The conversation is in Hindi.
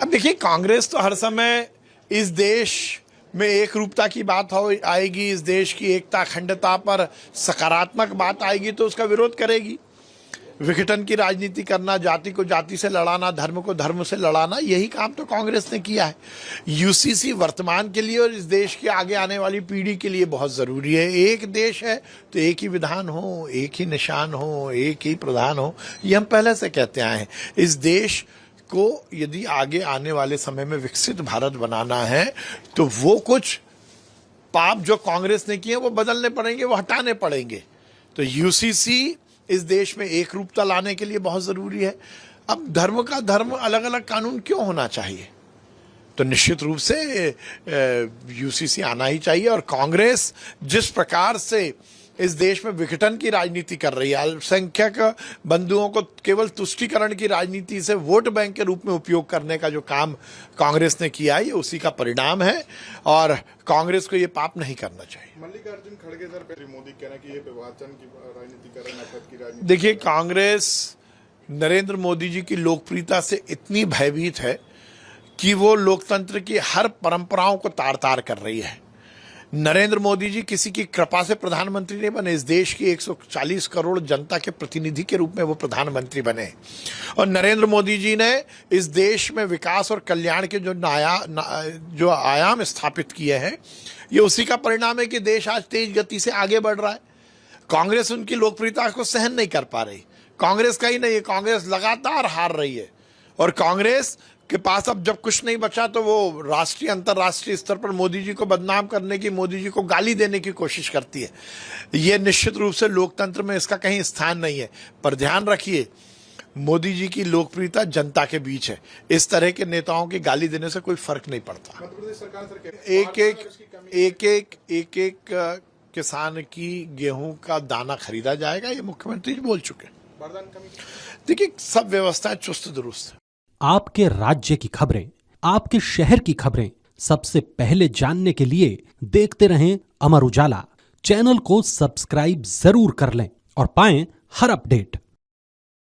अब देखिए, कांग्रेस तो हर समय इस देश में एक रूपता की बात हो आएगी, इस देश की एकता अखंडता पर सकारात्मक बात आएगी तो उसका विरोध करेगी। विघटन की राजनीति करना, जाति को जाति से लड़ाना, धर्म को धर्म से लड़ाना, यही काम तो कांग्रेस ने किया है। यूसीसी वर्तमान के लिए और इस देश के आगे आने वाली पीढ़ी के लिए बहुत जरूरी है। एक देश है तो एक ही विधान हो, एक ही निशान हो, एक ही प्रधान हो, ये हम पहले से कहते आए हैं। इस देश को यदि आगे आने वाले समय में विकसित भारत बनाना है तो वो कुछ पाप जो कांग्रेस ने किए वो बदलने पड़ेंगे, वो हटाने पड़ेंगे। तो यूसीसी इस देश में एक रूपता लाने के लिए बहुत जरूरी है। अब धर्म का धर्म अलग अलग कानून क्यों होना चाहिए? तो निश्चित रूप से यूसीसी आना ही चाहिए। और कांग्रेस जिस प्रकार से इस देश में विघटन की राजनीति कर रही है, अल्पसंख्यक बंधुओं को केवल तुष्टीकरण की राजनीति से वोट बैंक के रूप में उपयोग करने का जो काम कांग्रेस ने किया है, ये उसी का परिणाम है और कांग्रेस को ये पाप नहीं करना चाहिए। मल्लिकार्जुन खड़गे सर, मोदी कह रहे हैं कि ये विभाजन की राजनीति कर रहे हैं, नफरत की राजनीति। देखिए, कांग्रेस नरेंद्र मोदी जी की लोकप्रियता से इतनी भयभीत है कि वो लोकतंत्र की हर परंपराओं को तार तार कर रही है। नरेंद्र मोदी जी किसी की कृपा से प्रधानमंत्री नहीं बने, इस देश की 140 करोड़ जनता के प्रतिनिधि के रूप में वो प्रधानमंत्री बने। और नरेंद्र मोदी जी ने इस देश में विकास और कल्याण के जो आयाम स्थापित किए हैं, ये उसी का परिणाम है कि देश आज तेज गति से आगे बढ़ रहा है। कांग्रेस उनकी लोकप्रियता को सहन नहीं कर पा रही। कांग्रेस का ही नहीं है, कांग्रेस लगातार हार रही है और कांग्रेस के पास अब जब कुछ नहीं बचा तो वो राष्ट्रीय अंतर्राष्ट्रीय स्तर पर मोदी जी को बदनाम करने की, मोदी जी को गाली देने की कोशिश करती है। ये निश्चित रूप से लोकतंत्र में इसका कहीं स्थान नहीं है। पर ध्यान रखिए, मोदी जी की लोकप्रियता जनता के बीच है। इस तरह के नेताओं की गाली देने से कोई फर्क नहीं पड़ता। एक किसान की गेहूं का दाना खरीदा जाएगा, ये मुख्यमंत्री जी बोल चुके हैं। देखिए, सब व्यवस्था चुस्त दुरुस्त है। आपके राज्य की खबरें, आपके शहर की खबरें सबसे पहले जानने के लिए देखते रहें अमर उजाला। चैनल को सब्सक्राइब जरूर कर लें और पाएं हर अपडेट।